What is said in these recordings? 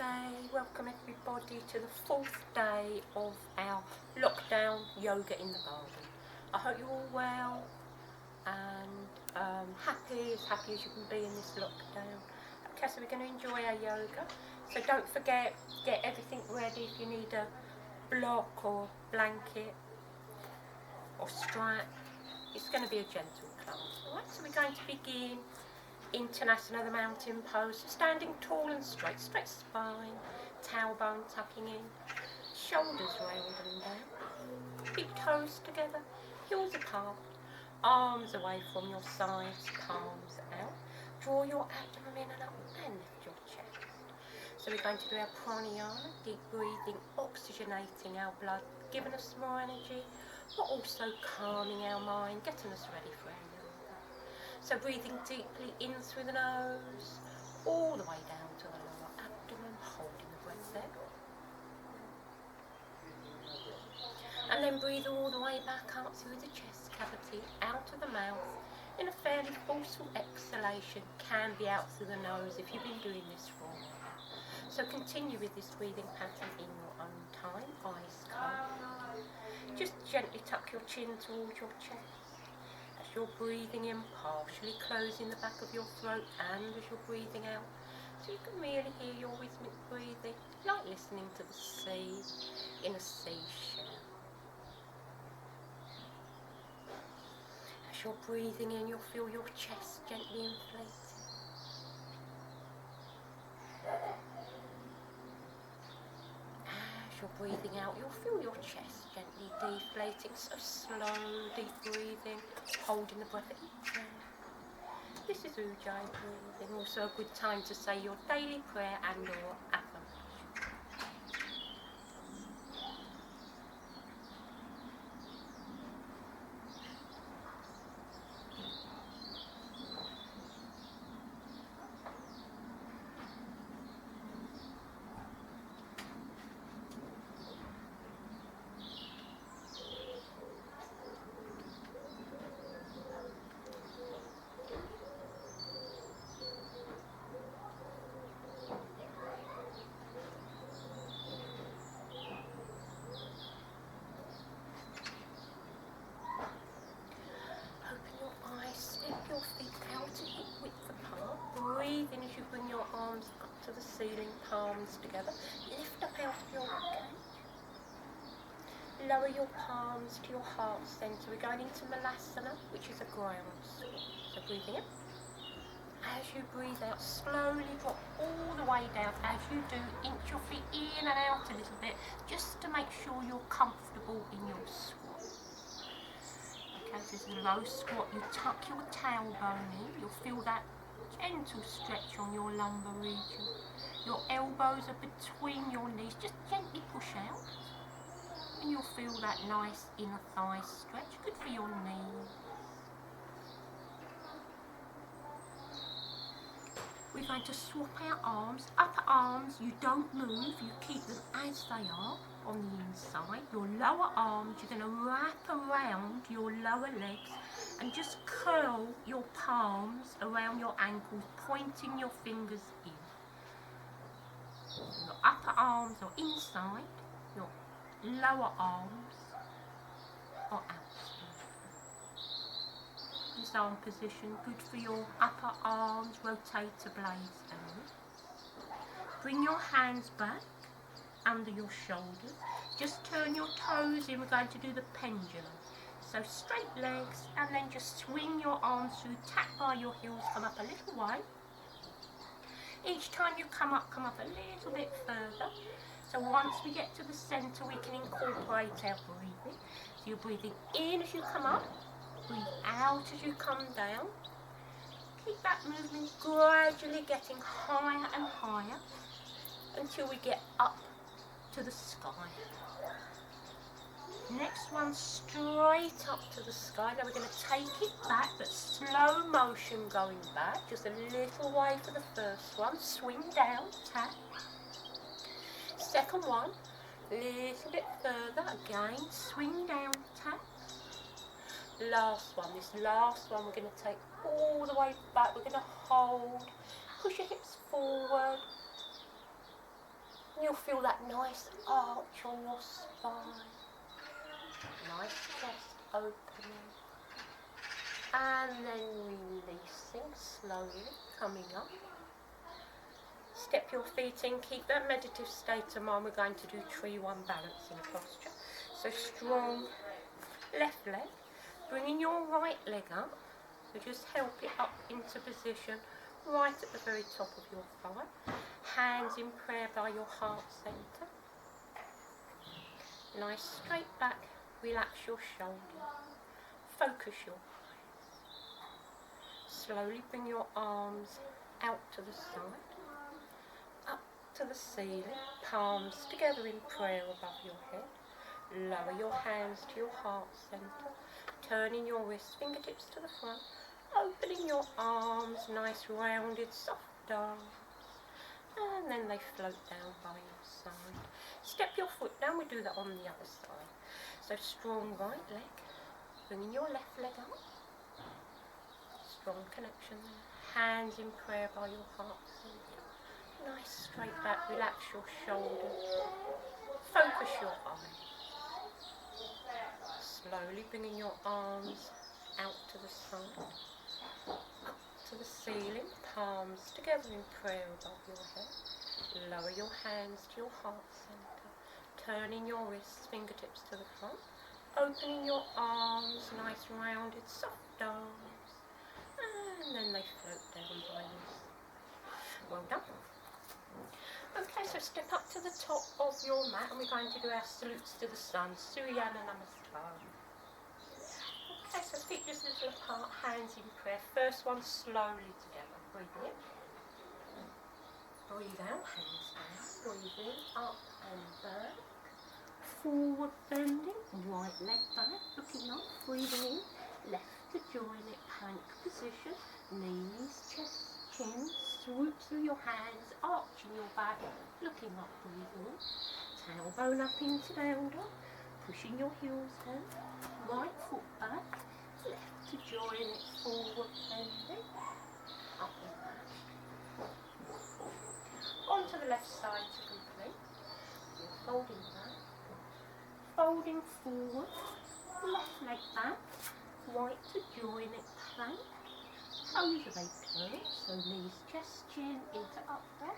Namaste. Welcome everybody to the 4th day of our lockdown yoga in the garden. I hope you're all well and happy as you can be in this lockdown. Okay, so we're going to enjoy our yoga. So don't forget, get everything ready if you need a block or blanket or strap. It's going to be a gentle class. Alright, so we're going to begin International, the mountain pose. So standing tall and straight spine, tailbone tucking in, shoulders round and down, big toes together, heels apart, arms away from your sides, palms out. Draw your abdomen in and up and lift your chest. So we're going to do our pranayama, deep breathing, oxygenating our blood, giving us more energy, but also calming our mind, getting us ready for our yoga. So breathing deeply in through the nose, all the way down to the lower abdomen, holding the breath there. And then breathe all the way back up through the chest cavity, out of the mouth, in a fairly forceful exhalation. Can be out through the nose if you've been doing this for a while. So continue with this breathing pattern in your own time, eyes closed. Just gently tuck your chin towards your chest. You're breathing in, partially closing the back of your throat, and as you're breathing out, so you can really hear your rhythmic breathing, like listening to the sea in a seashell. As you're breathing in, you'll feel your chest gently inflating. As you're breathing out, you'll feel your chest gently deflating, so slow, deep breathing, holding the breath at each end. This is Ujjayi breathing, also a good time to say your daily prayer and or affirmation. Breathe in as you bring your arms up to the ceiling, palms together. Lift up out of your ribcage. Lower your palms to your heart centre. We're going into Malasana, which is a ground squat. So breathing in. As you breathe out, slowly drop all the way down. As you do, inch your feet in and out a little bit, just to make sure you're comfortable in your squat. Okay, this is a low squat. You tuck your tailbone in. You'll feel that gentle stretch on your lumbar region. Your elbows are between your knees. Just gently push out. And you'll feel that nice inner thigh stretch. Good for your knees. We're going to swap our arms. Upper arms, you don't move. You keep them as they are on the inside. Your lower arms, you're going to wrap around your lower legs and just curl your palms around your ankles, pointing your fingers in. Your upper arms are inside, your lower arms are outside. This arm position, good for your upper arms, rotator blades down. Bring your hands back under your shoulders. Just turn your toes in. We're going to do the pendulum. So straight legs, and then just swing your arms through, tap by your heels, come up a little way. Each time you come up a little bit further. So once we get to the centre, we can incorporate our breathing. So you're breathing in as you come up, breathe out as you come down. Keep that movement gradually getting higher and higher until we get up to the sky. Next one, straight up to the sky. Now we're going to take it back, but slow motion going back. Just a little way for the first one. Swing down, tap. Second one, little bit further. Again, swing down, tap. Last one, this last one we're going to take all the way back. We're going to hold. Push your hips forward. And you'll feel that nice arch on your spine. Nice chest opening. And then releasing slowly, coming up. Step your feet in, keep that meditative state of mind. We're going to do tree one balancing posture. So strong left leg, bringing your right leg up. So just help it up into position right at the very top of your thigh. Hands in prayer by your heart centre. Nice straight back, relax your shoulder. Focus your eyes. Slowly bring your arms out to the side. Up to the ceiling, palms together in prayer above your head. Lower your hands to your heart centre, turning your wrists, fingertips to the front, opening your arms, nice rounded soft arms, and then they float down by your side. Step your foot down, we do that on the other side. So strong right leg, bringing your left leg up, strong connection there, hands in prayer by your heart centre. Nice straight back, relax your shoulders, focus your eyes. Slowly bringing your arms out to the side, up to the ceiling, palms together in prayer above your head. Lower your hands to your heart centre, turning your wrists, fingertips to the front, opening your arms, nice rounded soft arms, and then they float down by you. Well done. Okay, so step up to the top of your mat and we're going to do our salutes to the sun, Surya Namaskar. Okay, so feet just a little apart, hands in prayer. First one slowly together. Breathe in. Breathe out, hands down. Breathe in, up and back. Forward bending, right leg back, looking up, breathing in. Left to join it, plank position. Knees, chest, chin, swoop through your hands, arching your back, looking up, breathing in. Tailbone up into down dog, pushing your heels down. Right foot back, left to join it, forward bending, up and back. Onto the left side to complete. You're folding back, folding forward, left leg back, right to join it, plank. Toes are they curve, so knees, chest, chin into up dog.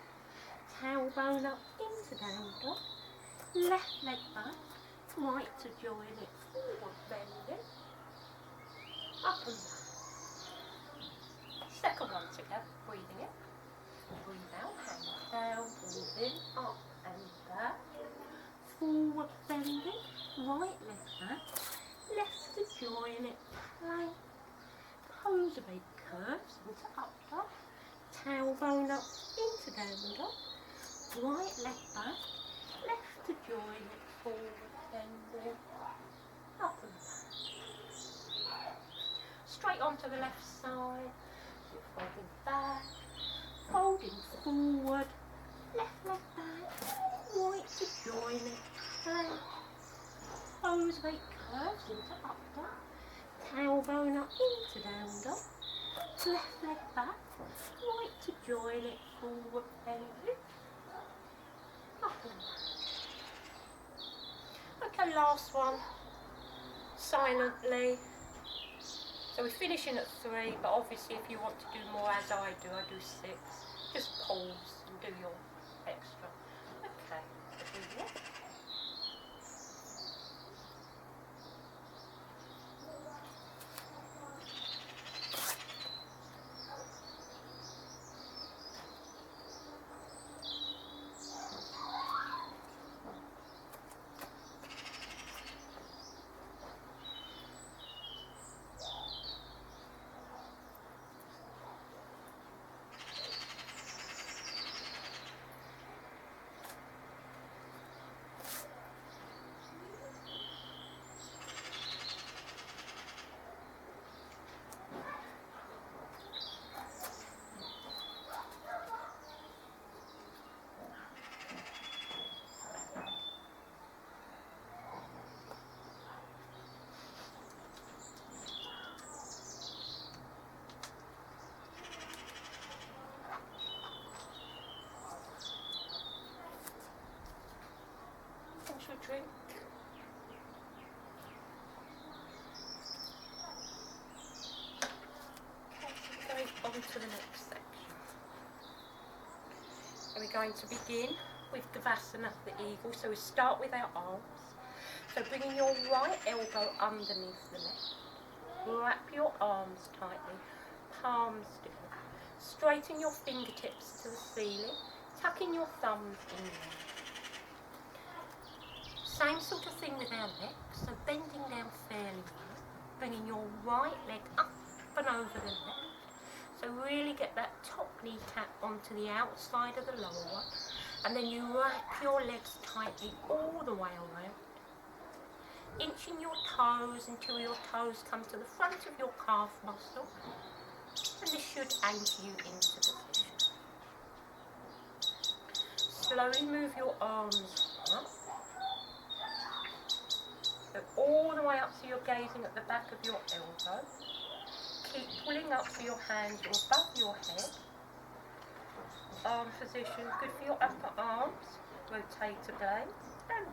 Tailbone up into down dog. Left leg back, right to join it, forward bending, up and back. Second one together, breathing in, breathe out, hands down, breathe in, up and back, forward bending, right leg back, left to join it, plank, toes are big curves into up dog, tailbone up into down dog, right leg back, left to join it, forward bending, up and back. Straight onto the left side, you're folding back, folding forward, left leg back, right to join it, plank, toes make curves into up dog, tailbone up into down dog, left leg back, right to join it, forward bending, up and back. Okay, last one, silently. So we're finishing at 3, but obviously if you want to do more as I do 6. Just pause and do your extra. Okay, do that. drink. Okay, going on to the next section. And we're going to begin with Gavasana, the eagle. So we start with our arms. So bringing your right elbow underneath the left. Wrap your arms tightly, palms together. Straighten your fingertips to the ceiling, tucking your thumbs in there. Same sort of thing with our legs, so bending down fairly low, bringing your right leg up and over the left. So really get that top kneecap onto the outside of the lower one, and then you wrap your legs tightly all the way around. Inching your toes until your toes come to the front of your calf muscle, and this should anchor you into position. Slowly move your arms up, so all the way up so you're gazing at the back of your elbow. Keep pulling up so your hands are above your head. Arm position, good for your upper arms. Rotator blades, and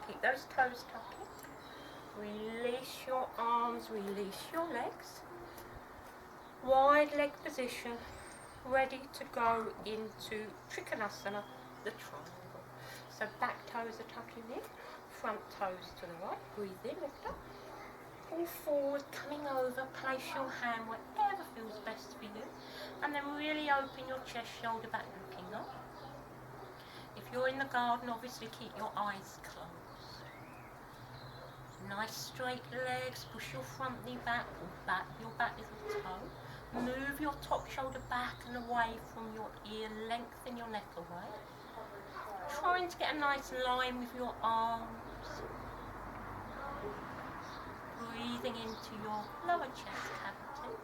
keep those toes tucking. Release your arms, release your legs. Wide leg position, ready to go into Trikonasana, the triangle. So back toes are tucking in, front toes to the right. Breathe in, lift up. Pull forward, coming over, place your hand wherever feels best for you. And then really open your chest, shoulder back, looking up. If you're in the garden, obviously keep your eyes closed. Nice straight legs, push your front knee back, pull back your back little toe. Move your top shoulder back and away from your ear, lengthen your neck away. Trying to get a nice line with your arms. Breathing into your lower chest cavity.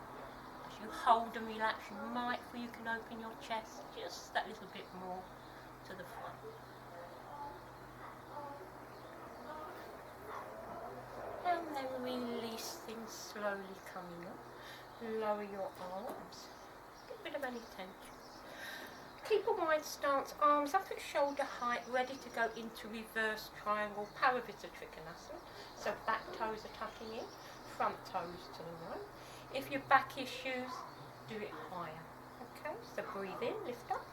As you hold and relax, you might feel you can open your chest just that little bit more to the front. And then release things slowly coming up. Lower your arms. Get rid of any tension. Keep a wide stance, arms up at shoulder height, ready to go into reverse triangle, Paravita Trikonasana. So back toes are tucking in, front toes to the right. If your back issues, do it higher. Okay, so breathe in, lift up.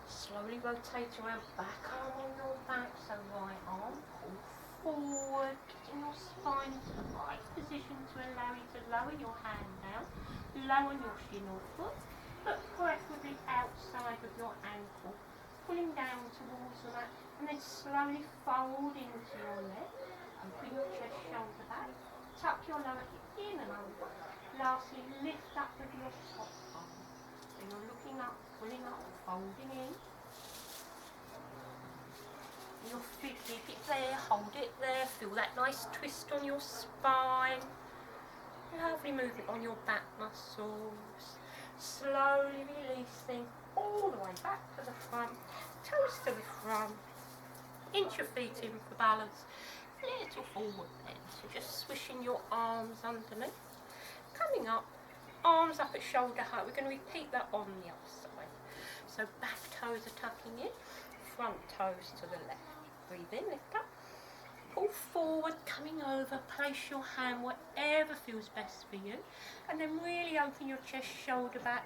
Slowly rotate around, back arm on your back, so right arm, pull forward, getting your spine into the right position to allow you to lower your hand down, lower your shin or foot, but preferably outside of your ankle, pulling down towards the mat, and then slowly fold into your leg, open your chest, shoulder back, tuck your lower hip in and over. Lastly, lift up with your top arm. So you're looking up, pulling up, folding in. Your feet, keep it there, hold it there, feel that nice twist on your spine. Lovely movement on your back muscles. Slowly releasing all the way back to the front, toes to the front. Inch your feet in for balance. Little forward bend, so just swishing your arms underneath. Coming up, arms up at shoulder height. We're going to repeat that on the other side. So back toes are tucking in, front toes to the left. Breathe in, lift up. Pull forward, coming over, place your hand wherever feels best for you. And then really open your chest, shoulder back.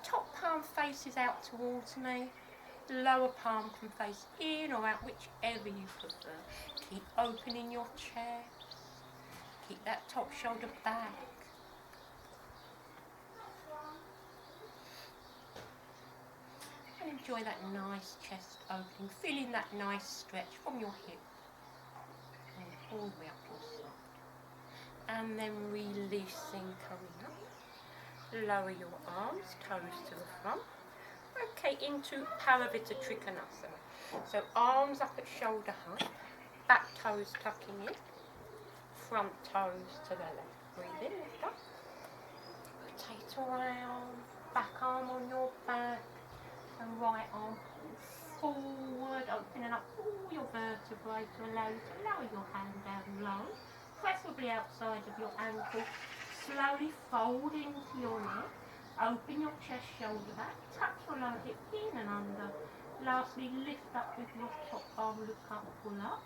Top palm faces out towards me. Lower palm can face in or out, whichever you prefer. Keep opening your chest. Keep that top shoulder back. And enjoy that nice chest opening, feeling that nice stretch from your hip and all the way up your side. And then releasing, coming up. Lower your arms, toes to the front. Okay, into Paravita Trikonasana. So arms up at shoulder height, back toes tucking in, front toes to the left. Breathe in, lift up. Rotate around, back arm on your back, and right arm forward, opening up all your vertebrae to allow you to lower your hand down low, preferably outside of your ankle. Slowly fold into your neck, open your chest, shoulder back, tuck your lower hip in and under, Lastly, lift up with your top arm, look up, pull up.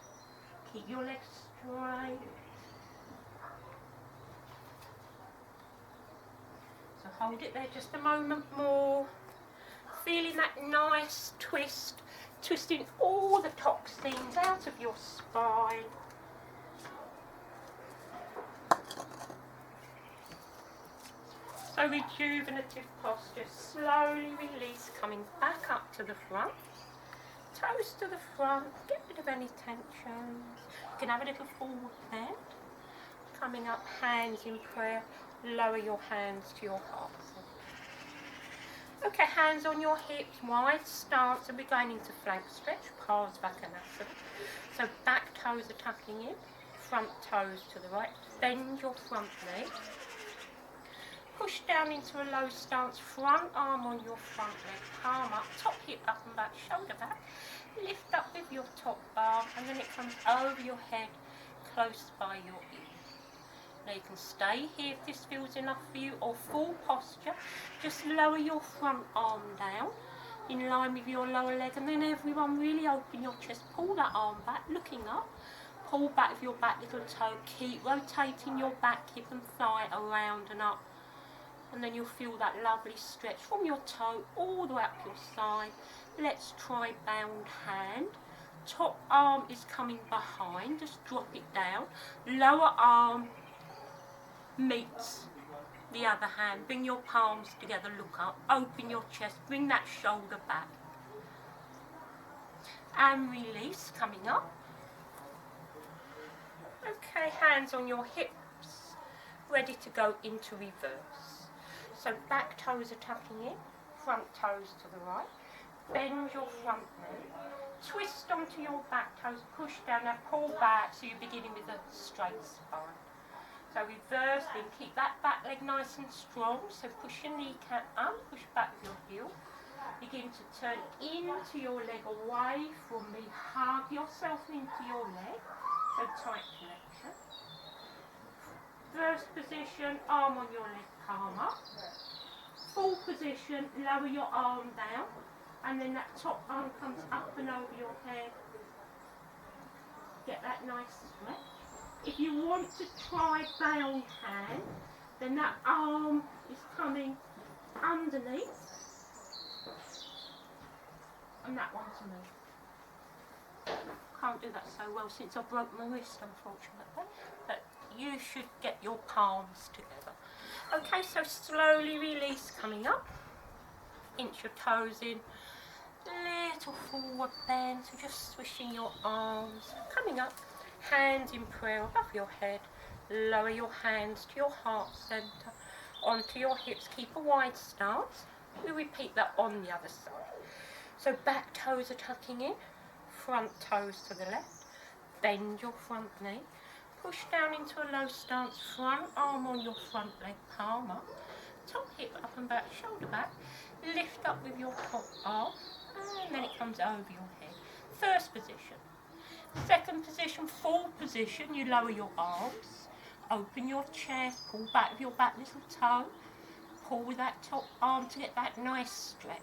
Keep your legs straight. So hold it there just a moment more. Feeling that nice twist, twisting all the toxins out of your spine. So rejuvenative posture, slowly release, coming back up to the front. Toes to the front, get rid of any tensions. You can have a little forward bend. Coming up, hands in prayer, lower your hands to your heart. Okay, hands on your hips, wide stance, and we're going into flank stretch, Parsvakonasana. So back toes are tucking in, front toes to the right, bend your front leg. Push down into a low stance, front arm on your front leg, palm up, top hip up and back, shoulder back. Lift up with your top arm and then it comes over your head, close by your ear. Now you can stay here if this feels enough for you, or full posture. Just lower your front arm down in line with your lower leg, and then everyone really open your chest, pull that arm back, looking up. Pull back with your back little toe, keep rotating your back, hip and thigh around and up. And then you'll feel that lovely stretch from your toe all the way up your side. Let's try bound hand. Top arm is coming behind, just drop it down. Lower arm meets the other hand. Bring your palms together, look up, open your chest, bring that shoulder back. And release, coming up. Okay, hands on your hips, ready to go into reverse. So back toes are tucking in, front toes to the right. Bend your front knee, twist onto your back toes, push down, now pull back so you're beginning with a straight spine. So reverse, then keep that back leg nice and strong, so push your kneecap up, push back with your heel. Begin to turn into your leg, away from me, hug yourself into your leg, so tight connection. First position, arm on your leg, palm up. Full position, lower your arm down, and then that top arm comes up and over your head. Get that nice stretch. If you want to try bound hand, then that arm is coming underneath, and that one to me. Can't do that so well since I broke my wrist, unfortunately, but you should get your palms together. Okay, so slowly release, coming up, inch your toes in, little forward bend, so just swishing your arms, coming up, hands in prayer above your head, lower your hands to your heart centre, onto your hips, keep a wide stance. We repeat that on the other side. So back toes are tucking in, front toes to the left, bend your front knee, push down into a low stance, front arm on your front leg, palm up, top hip up and back, shoulder back, lift up with your top arm, and then it comes over your head. First position. Second position, full position, you lower your arms, open your chest, pull back with your back little toe, pull with that top arm to get that nice stretch.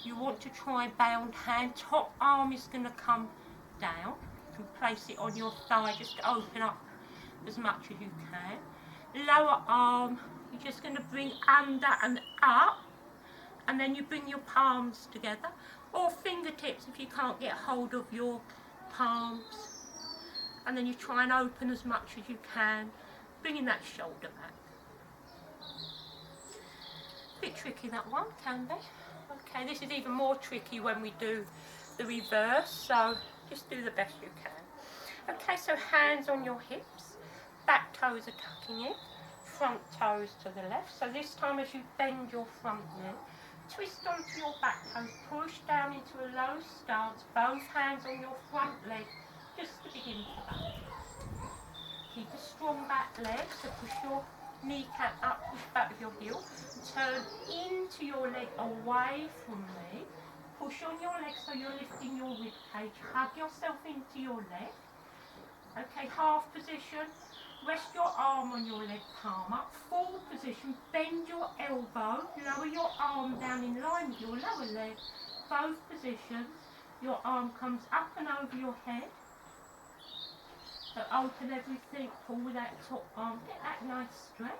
You want to try bound hand, top arm is going to come down. You can place it on your thigh just to open up as much as you can. Lower arm, you're just going to bring under and up, and then you bring your palms together, or fingertips if you can't get hold of your palms, and then you try and open as much as you can, bringing that shoulder back. Bit tricky that one, can be. Okay, this is even more tricky when we do the reverse, so just do the best you can. Okay, so hands on your hips, back toes are tucking in, front toes to the left. So this time as you bend your front knee, twist onto your back toes, push down into a low stance, both hands on your front leg, just to begin for that. Keep a strong back leg, so push your kneecap up, push back with your heel, turn into your leg away from me, push on your leg so you're lifting your rib cage, hug yourself into your leg. Okay, half position, rest your arm on your leg, palm up, full position, bend your elbow, lower your arm down in line with your lower leg, both positions, your arm comes up and over your head. So open everything, pull with that top arm, get that nice stretch.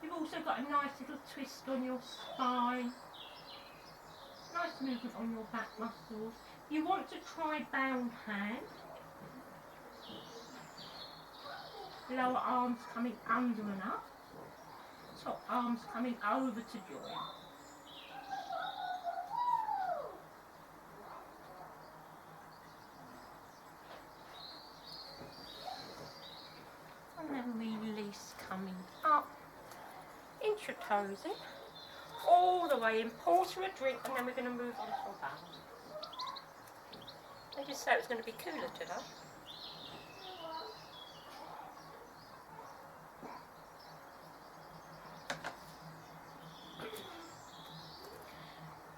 You've also got a nice little twist on your spine. Nice movement on your back muscles. You want to try bound hand. Lower arms coming under and up. Top arms coming over to join. And then release coming up. Inch your toes in. All the way in. Pause for a drink and then we're going to move on to our balance. I just said it was going to be cooler today.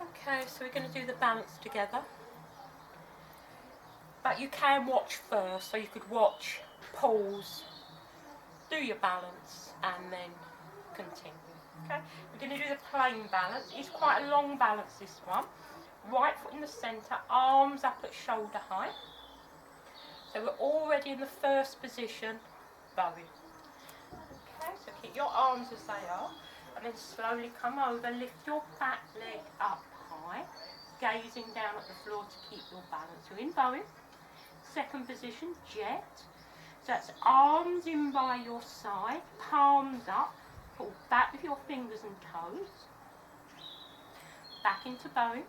Okay, so we're going to do the balance together. But you can watch first, so you could watch, pause, do your balance, and then continue. Okay, we're going to do the plain balance. It's quite a long balance, this one. Right foot in the centre, arms up at shoulder height. So we're already in the first position, bowing. Okay, so keep your arms as they are, and then slowly come over, lift your back leg up high, gazing down at the floor to keep your balance. You're in bowing. Second position, jet. So that's arms in by your side, palms up, pull back with your fingers and toes. Back into bowing.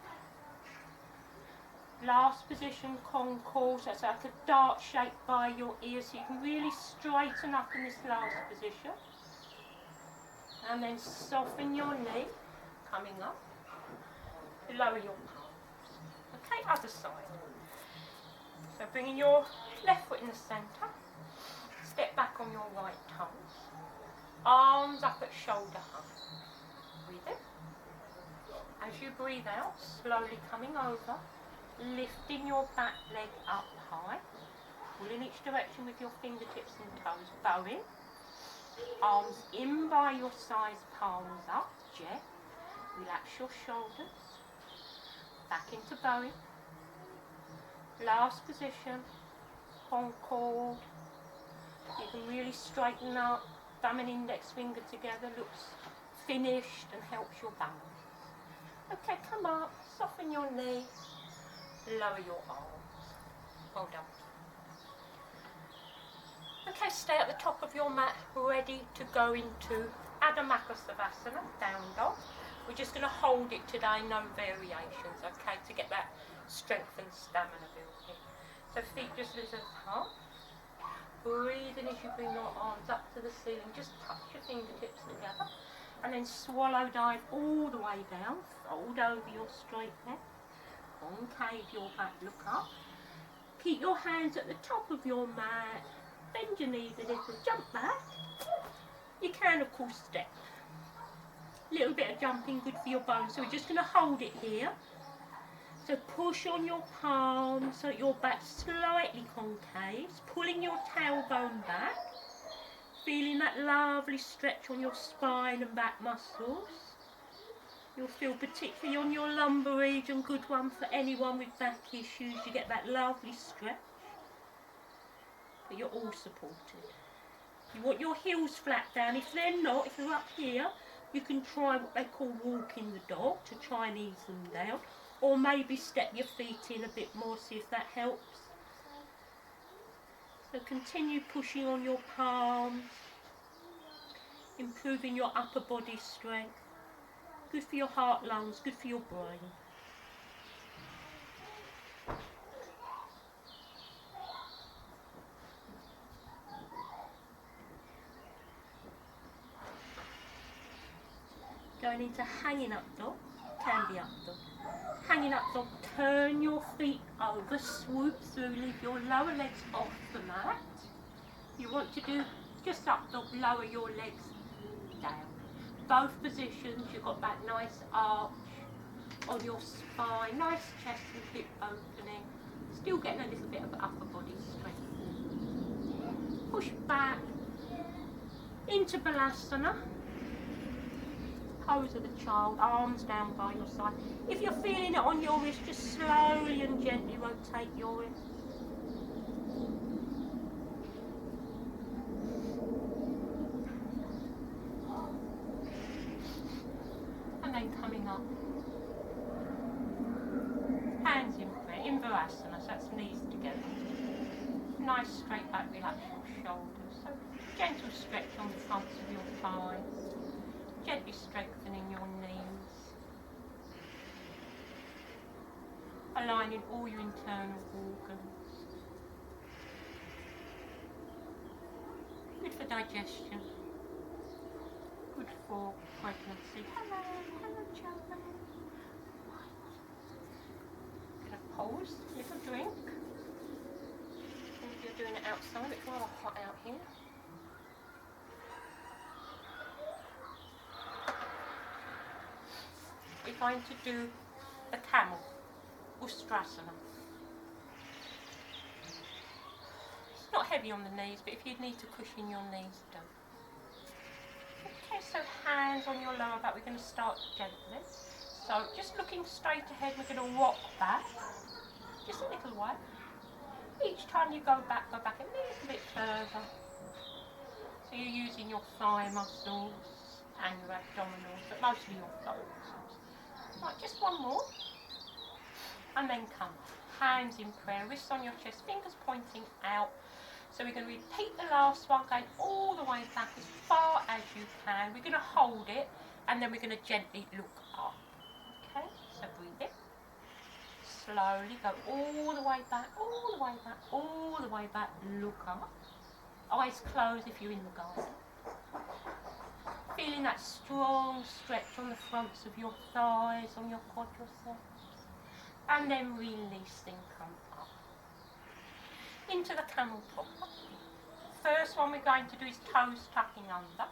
Last position, concord. So it's like a dart shape by your ears, so you can really straighten up in this last position. And then soften your knee, coming up. Lower your palms. Okay, other side. So bringing your left foot in the centre. Step back on your right toes. Arms up at shoulder height. Breathe in. As you breathe out, slowly coming over, lifting your back leg up high. Pull in each direction with your fingertips and toes. Bowing. Arms in by your sides, palms up. Jet. Relax your shoulders. Back into bowing. Last position. Concord. You can really straighten up. Thumb and index finger together. Looks finished and helps your balance. Okay, come up. Soften your knee. Lower your arms. Well done. Okay, stay at the top of your mat, ready to go into Adho Savasana, down dog. We're just going to hold it today, no variations, okay, to get that strength and stamina building. So feet just as apart. Breathe in as you bring your arms up to the ceiling. Just touch your fingertips together. And then swallow dive all the way down. Fold over your straight neck. Concave your back, look up. Keep your hands at the top of your mat. Bend your knees a little, jump back. You can, of course, step. A little bit of jumping, good for your bones. So we're just going to hold it here. So push on your palms so that your back's slightly concave. Pulling your tailbone back. Feeling that lovely stretch on your spine and back muscles. You'll feel particularly on your lumbar region, good one for anyone with back issues. You get that lovely stretch. But you're all supported. You want your heels flat down. If they're not, if you're up here, you can try what they call walking the dog to try and ease them down. Or maybe step your feet in a bit more, see if that helps. So continue pushing on your palms, improving your upper body strength. Good for your heart, lungs, good for your brain. Going into hanging up dog, can be up dog. Hanging up dog, turn your feet over, swoop through, leave your lower legs off the mat. You want to do just up dog, lower your legs down. Both positions, you've got that nice arch on your spine, nice chest and hip opening. Still getting a little bit of upper body strength. Push back into Balasana. Pose of the child, arms down by your side. If you're feeling it on your wrist, just slowly and gently rotate your wrist. And then coming up. Hands in prayer, Inverasana, so that's knees together. Nice straight back, relax your shoulders. So gentle stretch on the fronts of your thighs. Gently strengthening your knees. Aligning all your internal organs. Good for digestion. Good for pregnancy. Hello, children. Gonna pause, little drink. If you're doing it outside, it's rather hot out here. We're going to do the camel, Ustrasana. It's not heavy on the knees, but if you need to cushion your knees, do. Okay, so hands on your lower back. We're going to start gently. So just looking straight ahead, we're going to rock back, just a little way. Each time you go back a little bit further. So you're using your thigh muscles and your abdominals, but mostly your thigh muscles. Right, just one more. And then come. Hands in prayer, wrists on your chest, fingers pointing out. So we're going to repeat the last one, going all the way back as far as you can. We're going to hold it, and then we're going to gently look up. Okay, so breathe in. Slowly go all the way back, all the way back, all the way back, look up. Eyes closed if you're in the garden. Feeling that strong stretch on the fronts of your thighs, on your quadriceps. And then releasing, come up. Into the camel pose. First one we're going to do is toes tucking under.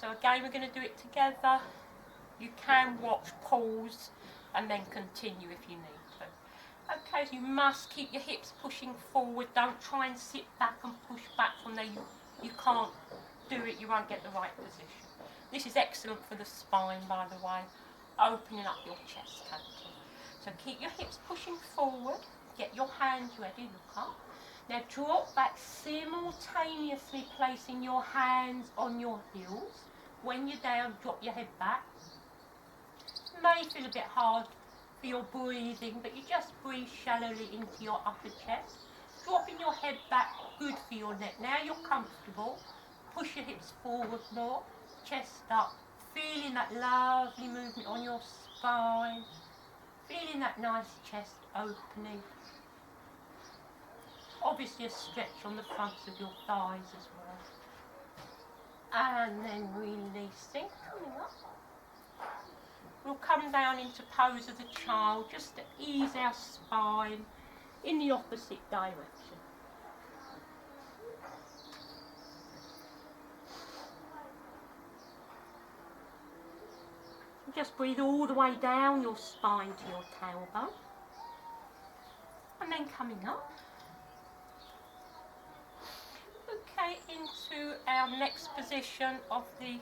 So again, we're going to do it together. You can watch, pause, and then continue if you need to. Okay, so you must keep your hips pushing forward. Don't try and sit back and push back from there. You can't do it, you won't get the right position. This is excellent for the spine, by the way, opening up your chest cavity. So keep your hips pushing forward. Get your hands ready, look up. Now drop back, simultaneously placing your hands on your heels. When you're down, drop your head back. It may feel a bit hard for your breathing, but you just breathe shallowly into your upper chest. Dropping your head back, good for your neck. Now you're comfortable. Push your hips forward more, chest up. Feeling that lovely movement on your spine. Feeling that nice chest opening. Obviously a stretch on the fronts of your thighs as well. And then releasing, coming up. We'll come down into pose of the child just to ease our spine in the opposite direction. Just breathe all the way down your spine to your tailbone. And then coming up. Okay, into our next position of the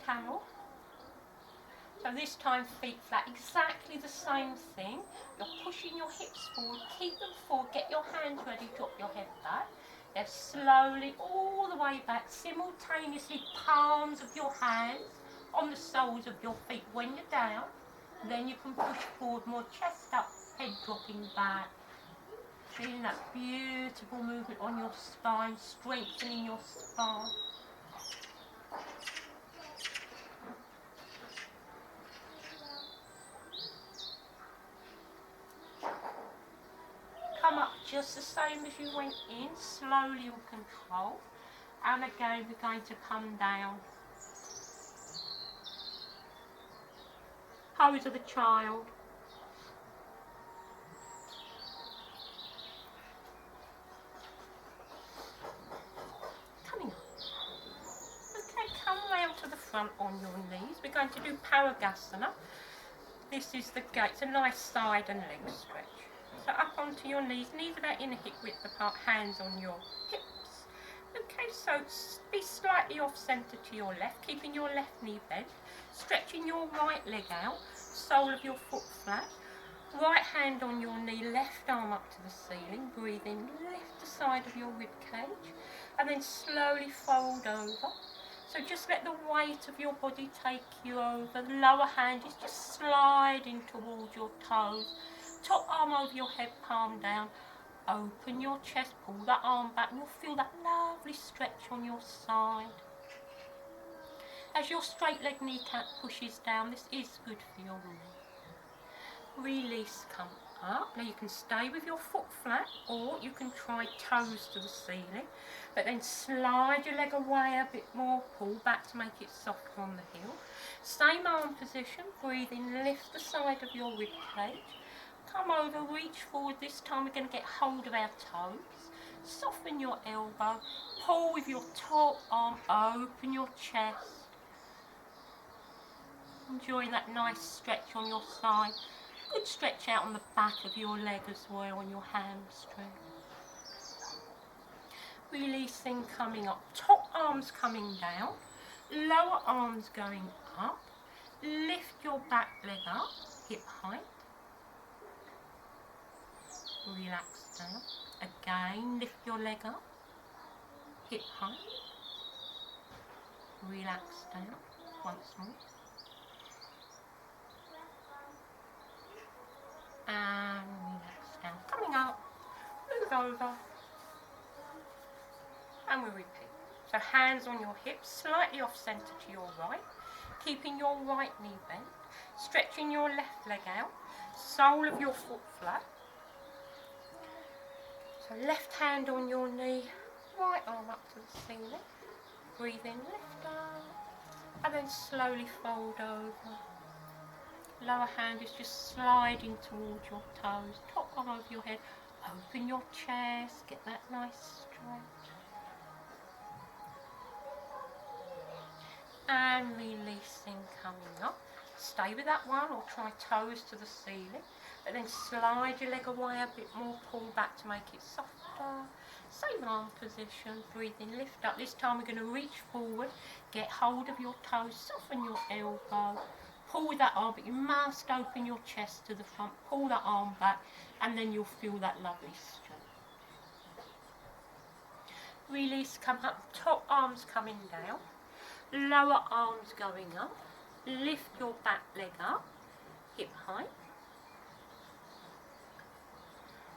camel. So this time feet flat, exactly the same thing. You're pushing your hips forward, keep them forward, get your hands ready, drop your head back. Then slowly all the way back, simultaneously palms of your hands on the soles of your feet when you're down. Then you can push forward more, chest up, head dropping back. Feeling that beautiful movement on your spine, strengthening your spine. Come up just the same as you went in, slowly with control. And again, we're going to come down. Pose of the child. Coming up. Okay, come round to the front on your knees. We're going to do Paragasana. This is the gate. It's a nice side and leg stretch. So up onto your knees, knees about in hip width apart, hands on your hips. Okay, so be slightly off centre to your left, keeping your left knee bent. Stretching your right leg out, sole of your foot flat. Right hand on your knee, left arm up to the ceiling. Breathe in, lift the side of your rib cage, and then slowly fold over. So just let the weight of your body take you over. The lower hand is just sliding towards your toes. Top arm over your head, palm down. Open your chest, pull that arm back, and you'll feel that lovely stretch on your side. As your straight leg kneecap pushes down, this is good for your knee. Release, come up. Now you can stay with your foot flat, or you can try toes to the ceiling, but then slide your leg away a bit more, pull back to make it softer on the heel. Same arm position, breathe in, lift the side of your rib cage. Come over, reach forward. This time we're going to get hold of our toes. Soften your elbow, pull with your top arm, open your chest. Enjoy that nice stretch on your side. Good stretch out on the back of your leg as well, on your hamstring. Releasing, coming up. Top arms coming down, lower arms going up. Lift your back leg up, hip height. Relax down. Again, lift your leg up, hip height. Relax down. Once more. And relax down. Coming up, move over, and we repeat. So hands on your hips, slightly off centre to your right, keeping your right knee bent, stretching your left leg out, sole of your foot flat. So left hand on your knee, right arm up to the ceiling. Breathe in, lift up, and then slowly fold over. Lower hand is just sliding towards your toes, top arm over your head. Open your chest, get that nice stretch. And releasing, coming up. Stay with that one or try toes to the ceiling. But then slide your leg away a bit more, pull back to make it softer. Same arm position, breathe in, lift up. This time we're going to reach forward, get hold of your toes, soften your elbow. Pull with that arm, but you must open your chest to the front. Pull that arm back, and then you'll feel that lovely stretch. Release, come up, top arms coming down, lower arms going up. Lift your back leg up, hip height.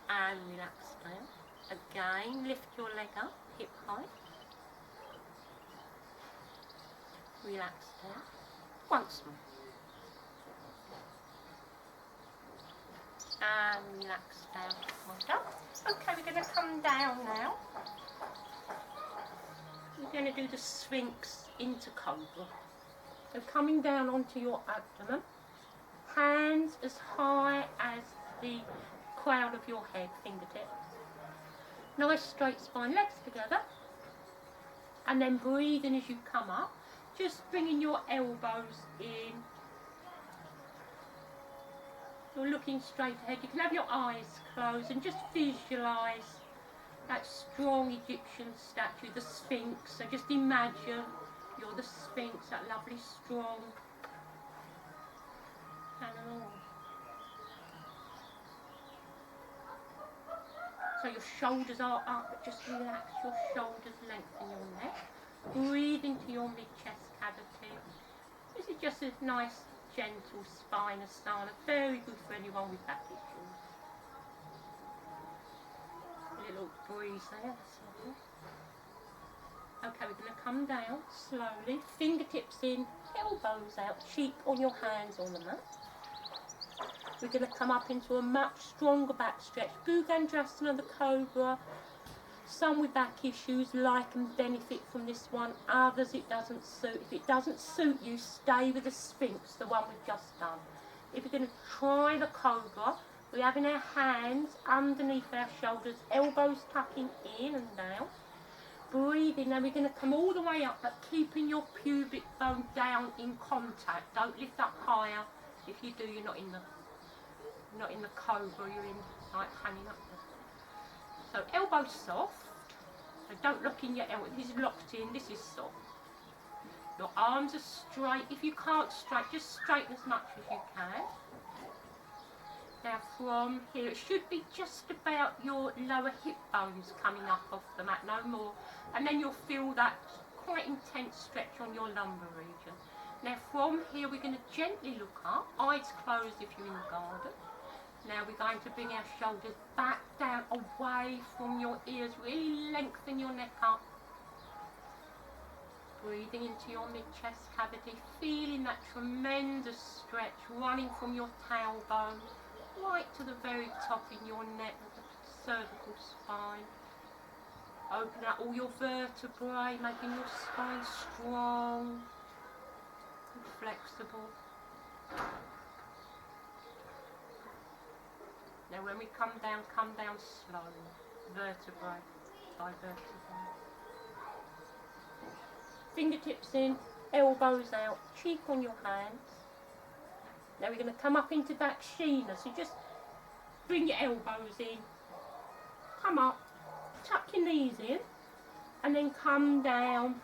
And relax down. Again, lift your leg up, hip height. Relax down. Once more. And relax down. Well done. Okay, we're going to come down now. We're going to do the Sphinx into Cobra. So coming down onto your abdomen, hands as high as the crown of your head, fingertips. Nice straight spine, legs together. And then breathing as you come up, just bringing your elbows in. You're looking straight ahead. You can have your eyes closed and just visualise that strong Egyptian statue, the Sphinx. So just imagine you're the Sphinx, that lovely strong animal. So your shoulders are up, but just relax your shoulders, lengthen your neck. Breathe into your mid-chest cavity. This is just a nice, gentle spine-asana, very good for anyone with back issues. A little breeze there, that's lovely. Okay, we're going to come down slowly, fingertips in, elbows out, cheek on your hands on the mat. We're going to come up into a much stronger back stretch. Bhujangasana, the Cobra. Some with back issues like and benefit from this one, others it doesn't suit. If it doesn't suit you, stay with the Sphinx, the one we've just done. If you're going to try the Cobra, we're having our hands underneath our shoulders, elbows tucking in and down. Breathe in, then we're going to come all the way up, but keeping your pubic bone down in contact. Don't lift up higher. If you do, you're not in the Cobra, you're in like hanging up there. So elbows soft, so don't look in your elbow. This is locked in, this is soft. Your arms are straight. If you can't straight, just straighten as much as you can. Now from here, it should be just about your lower hip bones coming up off the mat, no more. And then you'll feel that quite intense stretch on your lumbar region. Now from here, we're going to gently look up, eyes closed if you're in the garden. Now we're going to bring our shoulders back down, away from your ears, really lengthen your neck up. Breathing into your mid-chest cavity, feeling that tremendous stretch running from your tailbone right to the very top in your neck, the cervical spine. Open out all your vertebrae, making your spine strong and flexible. Now when we come down slowly, vertebrae by vertebrae. Fingertips in, elbows out, cheek on your hands. Now we're going to come up into Dakshina, so just bring your elbows in, come up, tuck your knees in, and then come down,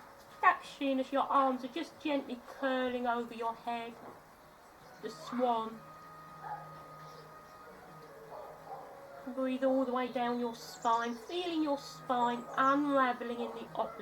Dakshina, so your arms are just gently curling over your head, the swan. Breathe all the way down your spine, feeling your spine unravelling in the opposite